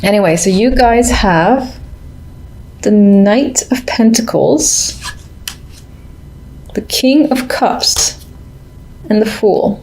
Anyway, so you guys have the Knight of Pentacles, the King of Cups, and the Fool.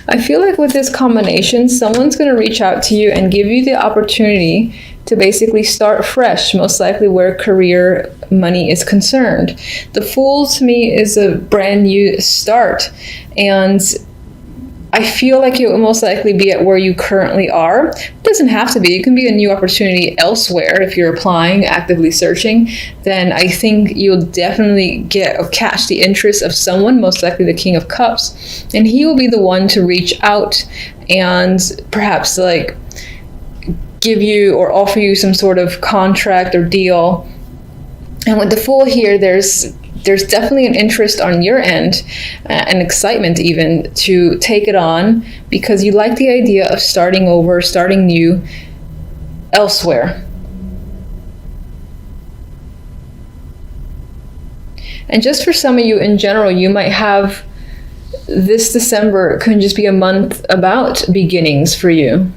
I feel like with this combination, someone's going to reach out to you and give you the opportunity to basically start fresh, most likely where career, money is concerned. The Fool to me is a brand new start, and I feel like it will most likely be at where you currently are. It doesn't have to be. It can be a new opportunity elsewhere. If you're applying, actively searching, then I think you'll definitely catch the interest of someone, most likely the King of Cups, and he will be the one to reach out and perhaps like give you or offer you some sort of contract or deal. And with the Fool here, there's definitely an interest on your end, and excitement even, to take it on, because you like the idea of starting over, starting new elsewhere. And just for some of you in general, you might have this December can just be a month about beginnings for you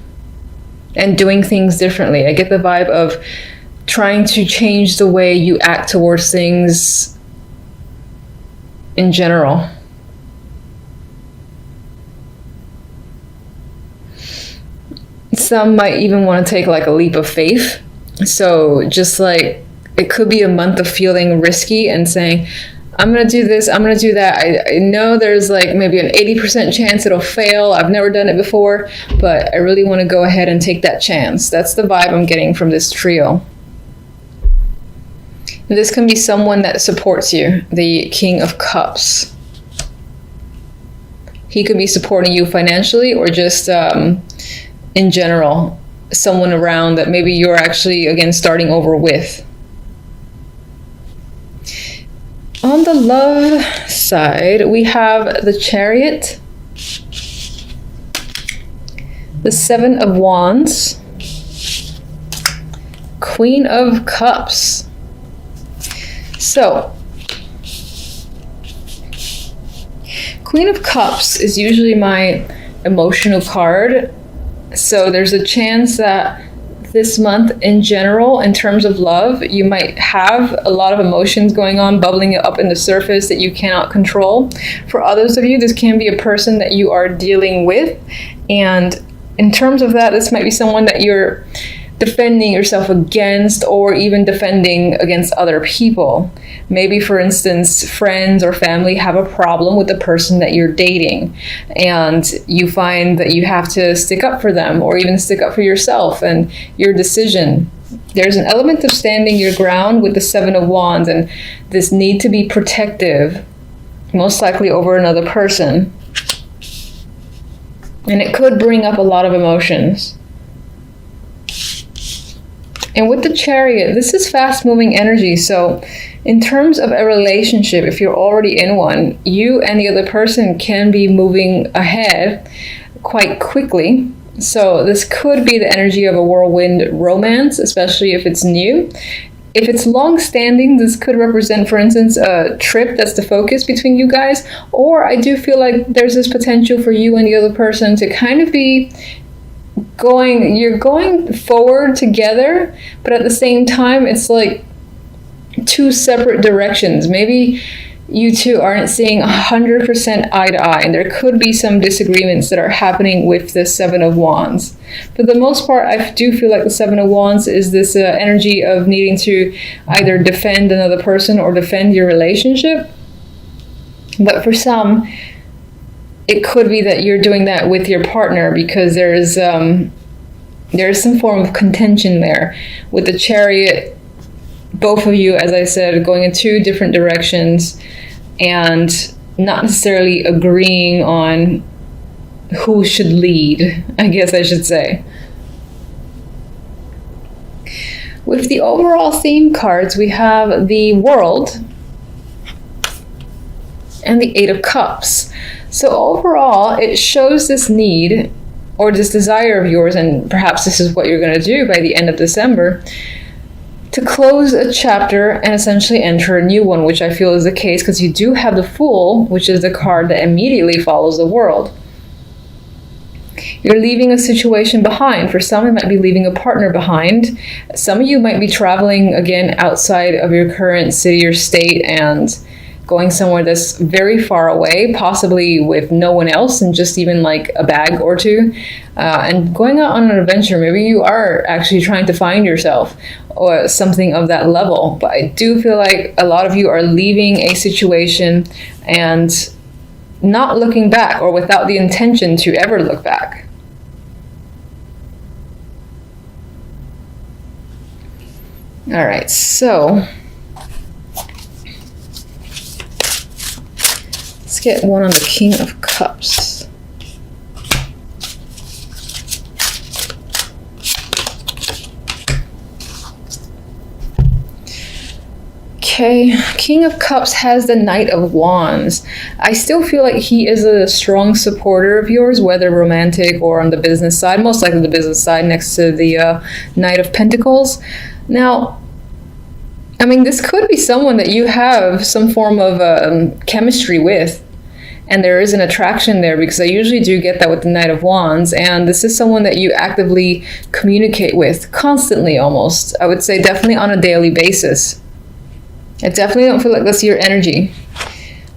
and doing things differently. I get the vibe of trying to change the way you act towards things in general. Some might even want to take like a leap of faith. So just like it could be a month of feeling risky and saying, I'm going to do this, I'm going to do that. I know there's like maybe an 80% chance it'll fail. I've never done it before, but I really want to go ahead and take that chance. That's the vibe I'm getting from this trio. This can be someone that supports you, the King of Cups. He could be supporting you financially, or just in general, someone around that maybe you're actually, again, starting over with. On the love side, we have the Chariot, the Seven of Wands, Queen of Cups. So, Queen of Cups is usually my emotional card. So there's a chance that this month in general, in terms of love, you might have a lot of emotions going on, bubbling up in the surface that you cannot control. For others of you, this can be a person that you are dealing with. And in terms of that, this might be someone that you're defending yourself against, or even defending against other people. Maybe, for instance, friends or family have a problem with the person that you're dating, and you find that you have to stick up for them, or even stick up for yourself and your decision. There's an element of standing your ground with the Seven of Wands, and this need to be protective, most likely over another person. And it could bring up a lot of emotions. And with the Chariot, this is fast-moving energy. So in terms of a relationship, if you're already in one, you and the other person can be moving ahead quite quickly. So this could be the energy of a whirlwind romance, especially if it's new. If it's long-standing, this could represent, for instance, a trip that's the focus between you guys. Or I do feel like there's this potential for you and the other person to kind of be you're going forward together, but at the same time, it's like two separate directions. Maybe you two aren't seeing 100% eye to eye, and there could be some disagreements that are happening with the Seven of Wands. For the most part, I do feel like the Seven of Wands is this energy of needing to either defend another person or defend your relationship. But for some, it could be that you're doing that with your partner, because there's some form of contention there. With the Chariot, both of you, as I said, going in two different directions and not necessarily agreeing on who should lead, I guess I should say. With the overall theme cards, we have the World and the Eight of Cups. So overall, it shows this need or this desire of yours, and perhaps this is what you're going to do by the end of December, to close a chapter and essentially enter a new one, which I feel is the case, because you do have the Fool, which is the card that immediately follows the World. You're leaving a situation behind. For some, it might be leaving a partner behind. Some of you might be traveling, again, outside of your current city or state and going somewhere that's very far away, possibly with no one else and just even like a bag or two, and going out on an adventure. Maybe you are actually trying to find yourself or something of that level. But I do feel like a lot of you are leaving a situation and not looking back, or without the intention to ever look back. All right, so let's get one on the King of Cups. Okay, King of Cups has the Knight of Wands. I still feel like he is a strong supporter of yours, whether romantic or on the business side, most likely the business side next to the Knight of Pentacles. Now, I mean, this could be someone that you have some form of chemistry with, and there is an attraction there, because I usually do get that with the Knight of Wands, and this is someone that you actively communicate with constantly, almost. I would say definitely on a daily basis. I definitely don't feel like that's your energy.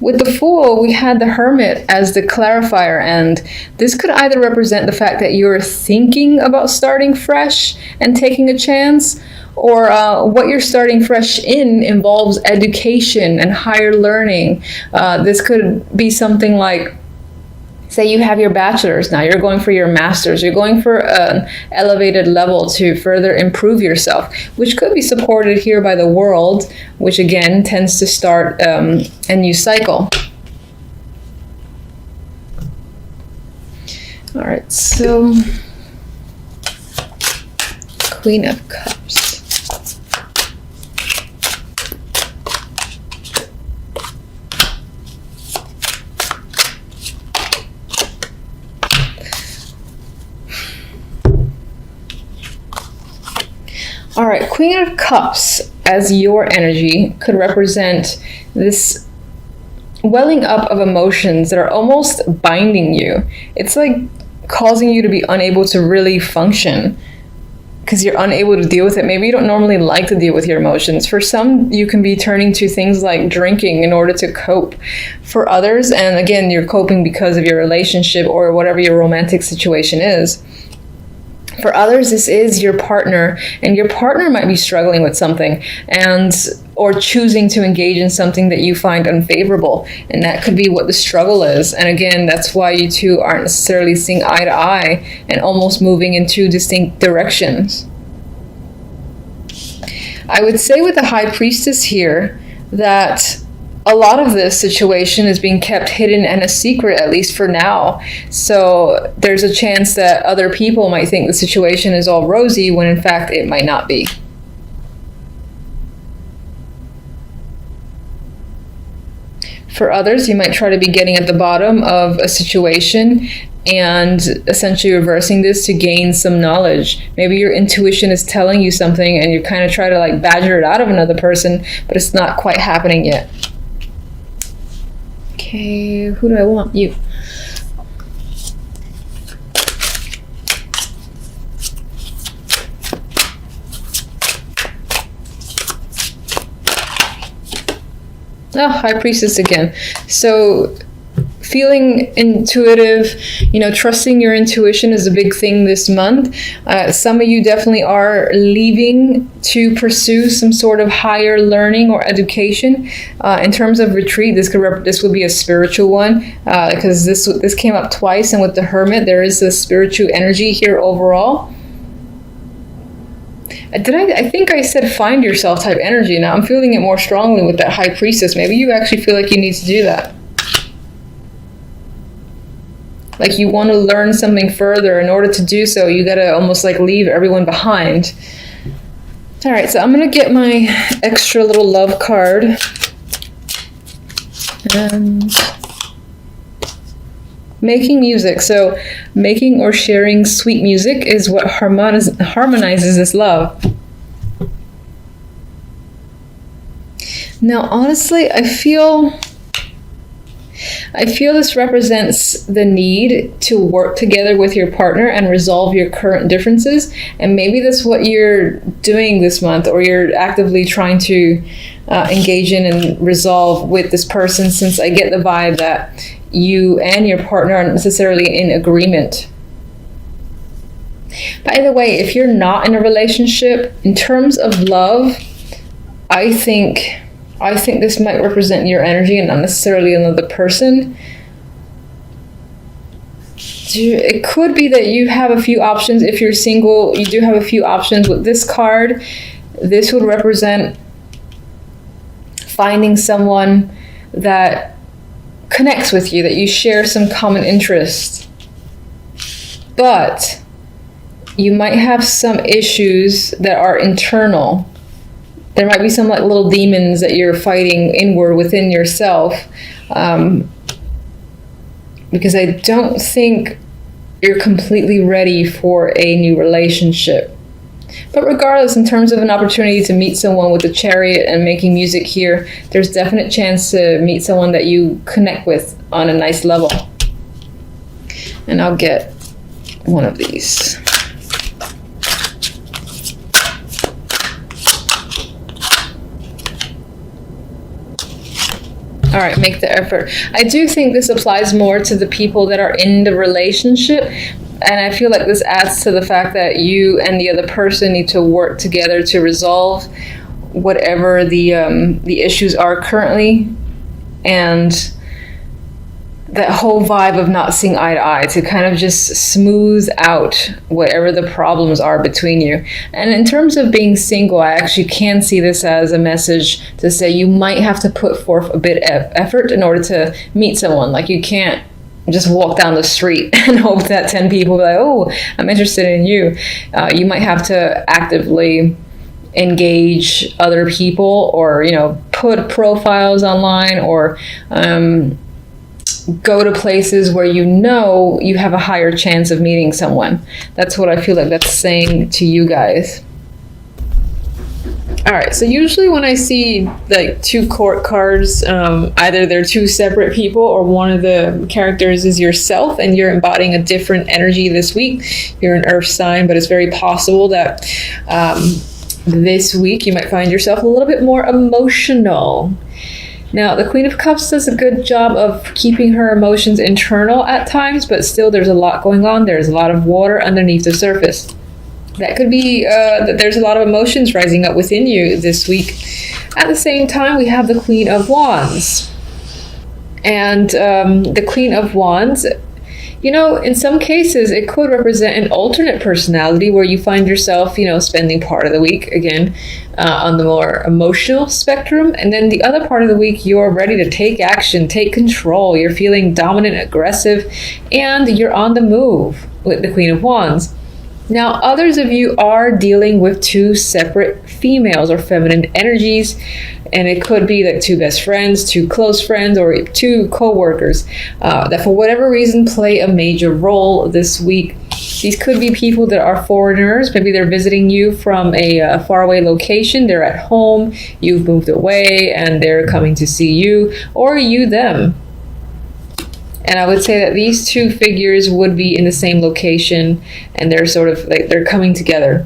With the Fool, we had the Hermit as the clarifier, and this could either represent the fact that you're thinking about starting fresh and taking a chance, or what you're starting fresh in involves education and higher learning. This could be something like, say you have your bachelor's, now you're going for your master's, you're going for an elevated level to further improve yourself, which could be supported here by the World, which again tends to start a new cycle. All right, so Queen of Cups. All right, Queen of Cups as your energy could represent this welling up of emotions that are almost binding you. It's like causing you to be unable to really function because you're unable to deal with it. Maybe you don't normally like to deal with your emotions. For some, you can be turning to things like drinking in order to cope. For others, and again, you're coping because of your relationship or whatever your romantic situation is. For others, this is your partner, and your partner might be struggling with something or choosing to engage in something that you find unfavorable, and that could be what the struggle is. And again, that's why you two aren't necessarily seeing eye to eye and almost moving in two distinct directions. I would say with the High Priestess here that a lot of this situation is being kept hidden and a secret, at least for now. So there's a chance that other people might think the situation is all rosy when in fact it might not be. For others, you might try to be getting at the bottom of a situation and essentially reversing this to gain some knowledge. Maybe your intuition is telling you something and you kind of try to like badger it out of another person, but it's not quite happening yet. Okay, who do I want? You. Oh, High Priestess again. So feeling intuitive, trusting your intuition is a big thing this month. Some of you definitely are leaving to pursue some sort of higher learning or education. In terms of retreat, this would be a spiritual one, because this came up twice, and with the Hermit, there is a spiritual energy here overall. I think I said find yourself type energy. Now I'm feeling it more strongly with that High Priestess. Maybe you actually feel like you need to do that. Like you want to learn something further. In order to do so, you gotta almost like leave everyone behind. All right, so I'm gonna get my extra little love card. And making music. So making or sharing sweet music is what harmonizes this love. Now, honestly, I feel I feel this represents the need to work together with your partner and resolve your current differences. And maybe that's what you're doing this month, or you're actively trying to engage in and resolve with this person, since I get the vibe that you and your partner aren't necessarily in agreement. By the way, if you're not in a relationship, in terms of love, I think this might represent your energy and not necessarily another person. It could be that you have a few options. If you're single, you do have a few options with this card. This would represent finding someone that connects with you, that you share some common interests. But you might have some issues that are internal. There might be some like little demons that you're fighting inward within yourself, because I don't think you're completely ready for a new relationship. But regardless, in terms of an opportunity to meet someone with the Chariot and making music here, there's definite chance to meet someone that you connect with on a nice level. And I'll get one of these. All right, make the effort. I do think this applies more to the people that are in the relationship. And I feel like this adds to the fact that you and the other person need to work together to resolve whatever the issues are currently. And that whole vibe of not seeing eye to eye, to kind of just smooth out whatever the problems are between you. And in terms of being single, I actually can see this as a message to say you might have to put forth a bit of effort in order to meet someone. Like, you can't just walk down the street and hope that 10 people be like, oh, I'm interested in you. You might have to actively engage other people, or, put profiles online, or go to places where you have a higher chance of meeting someone. That's what I feel like that's saying to you guys. All right, so usually when I see like two court cards, either they're two separate people, or one of the characters is yourself and you're embodying a different energy this week. You're an earth sign, but it's very possible that this week you might find yourself a little bit more emotional. Now, the Queen of Cups does a good job of keeping her emotions internal at times, but still there's a lot going on. There's a lot of water underneath the surface. That could be that there's a lot of emotions rising up within you this week. At the same time, we have the Queen of Wands. And the Queen of Wands, in some cases, it could represent an alternate personality where you find yourself, spending part of the week, again, on the more emotional spectrum. And then the other part of the week, you're ready to take action, take control. You're feeling dominant, aggressive, and you're on the move with the Queen of Wands. Now, others of you are dealing with two separate females or feminine energies, and it could be like two best friends, two close friends, or two co-workers that for whatever reason play a major role this week. These could be people that are foreigners. Maybe they're visiting you from a faraway location. They're at home, you've moved away, and they're coming to see you, or you them. And I would say that these two figures would be in the same location, and they're sort of like they're coming together.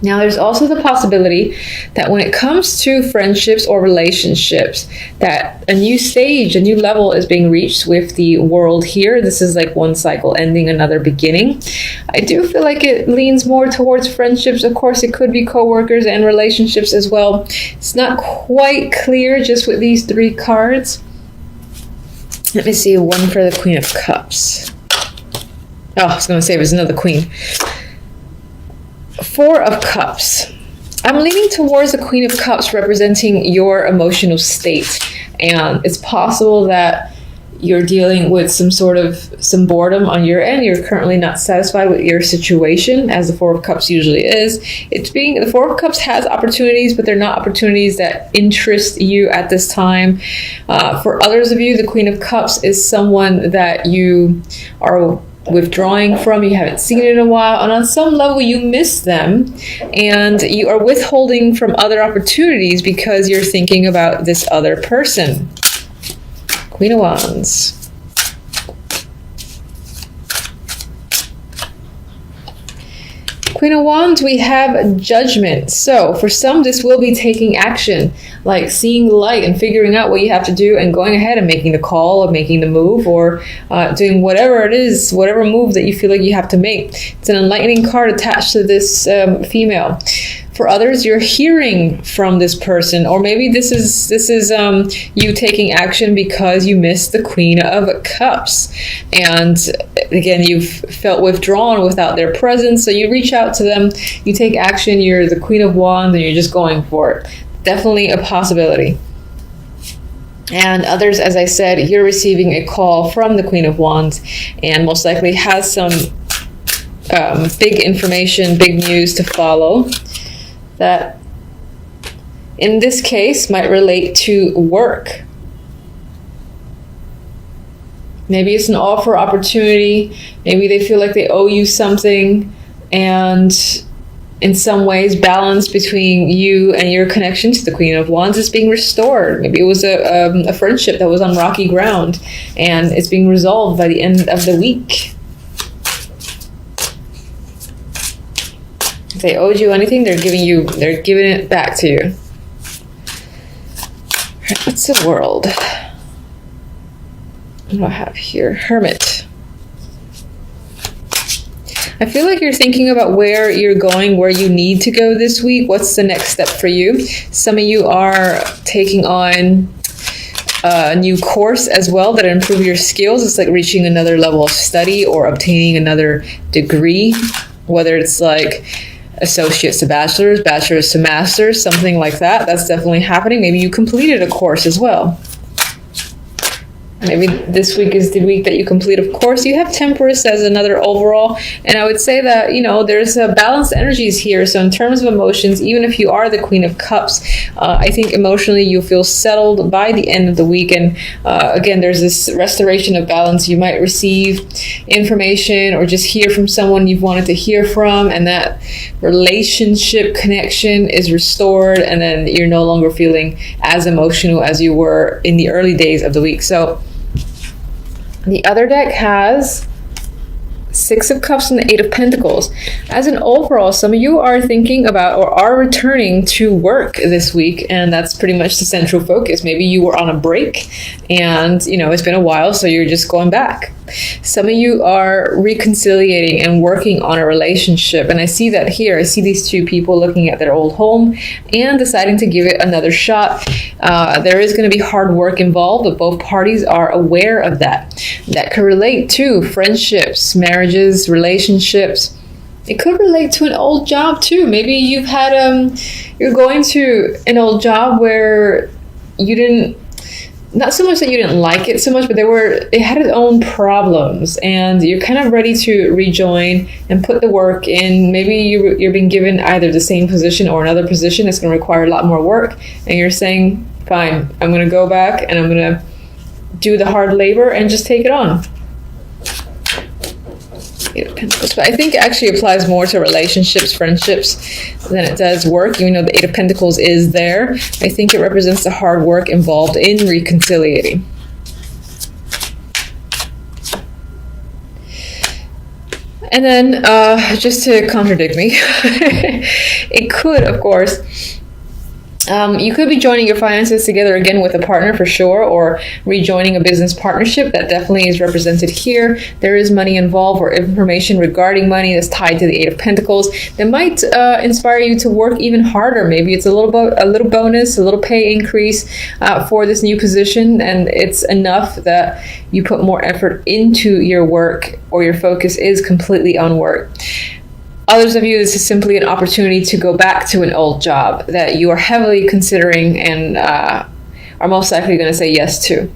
Now, there's also the possibility that when it comes to friendships or relationships, that a new stage, a new level is being reached with the world here. This is like one cycle ending, another beginning. I do feel like it leans more towards friendships. Of course, it could be coworkers and relationships as well. It's not quite clear just with these three cards. Let me see one for the Queen of Cups. Oh, I was going to say it was another Queen. Four of Cups. I'm leaning towards the Queen of Cups representing your emotional state. And it's possible that you're dealing with some boredom on your end. You're currently not satisfied with your situation, as the Four of Cups usually is. The Four of Cups has opportunities, but they're not opportunities that interest you at this time. For others of you, the Queen of Cups is someone that you are withdrawing from, you haven't seen it in a while, and on some level you miss them, and you are withholding from other opportunities because you're thinking about this other person. Queen of Wands. Queen of Wands, we have Judgment. So for some, this will be taking action, like seeing the light and figuring out what you have to do and going ahead and making the call or making the move, or doing whatever it is, whatever move that you feel like you have to make. It's an enlightening card attached to this female. For others, you're hearing from this person, or maybe this is you taking action because you missed the Queen of Cups, and again, you've felt withdrawn without their presence. So you reach out to them, you take action. You're the Queen of Wands, and you're just going for it. Definitely a possibility. And others, as I said, you're receiving a call from the Queen of Wands, and most likely has some big information, big news to follow, that in this case might relate to work. Maybe it's an offer opportunity. Maybe they feel like they owe you something, and in some ways balance between you and your connection to the Queen of Wands is being restored. Maybe it was a friendship that was on rocky ground, and it's being resolved by the end of the week. If they owed you anything, they're giving it back to you. What's the World? What do I have here? Hermit. I feel like you're thinking about where you're going, where you need to go this week. What's the next step for you? Some of you are taking on a new course as well that improve your skills. It's like reaching another level of study or obtaining another degree, whether it's like associates to bachelor's, bachelor's to master's, something like that. That's definitely happening. Maybe you completed a course as well. Maybe this week is the week that you complete a course. You have Temperance as another overall. And I would say that, there's balanced energies here. So in terms of emotions, even if you are the Queen of Cups, I think emotionally you'll feel settled by the end of the week. And again, there's this restoration of balance. You might receive information or just hear from someone you've wanted to hear from, and that relationship connection is restored. And then you're no longer feeling as emotional as you were in the early days of the week. So the other deck has Six of Cups and the Eight of Pentacles. As an overall, some of you are thinking about or are returning to work this week, and that's pretty much the central focus. Maybe you were on a break and, it's been a while, so you're just going back. Some of you are reconciliating and working on a relationship, and I see that here. I see these two people looking at their old home and deciding to give it another shot. There is going to be hard work involved, but both parties are aware of that. That could relate to friendships, marriages, relationships. It could relate to an old job too. Maybe you've had you're going to an old job where you didn't, not so much that you didn't like it so much, but it had its own problems, and you're kind of ready to rejoin and put the work in. Maybe you're being given either the same position or another position that's going to require a lot more work, and you're saying, fine, I'm going to go back and I'm going to do the hard labor and just take it on. But I think it actually applies more to relationships, friendships, than it does work. Even though the Eight of Pentacles is there, I think it represents the hard work involved in reconciliating. And then, just to contradict me, it could, of course, you could be joining your finances together again with a partner for sure, or rejoining a business partnership. That definitely is represented here. There is money involved or information regarding money that's tied to the Eight of Pentacles that might inspire you to work even harder. Maybe it's a little bonus, a little pay increase for this new position, and it's enough that you put more effort into your work, or your focus is completely on work. Others of you, this is simply an opportunity to go back to an old job that you are heavily considering and are most likely going to say yes to.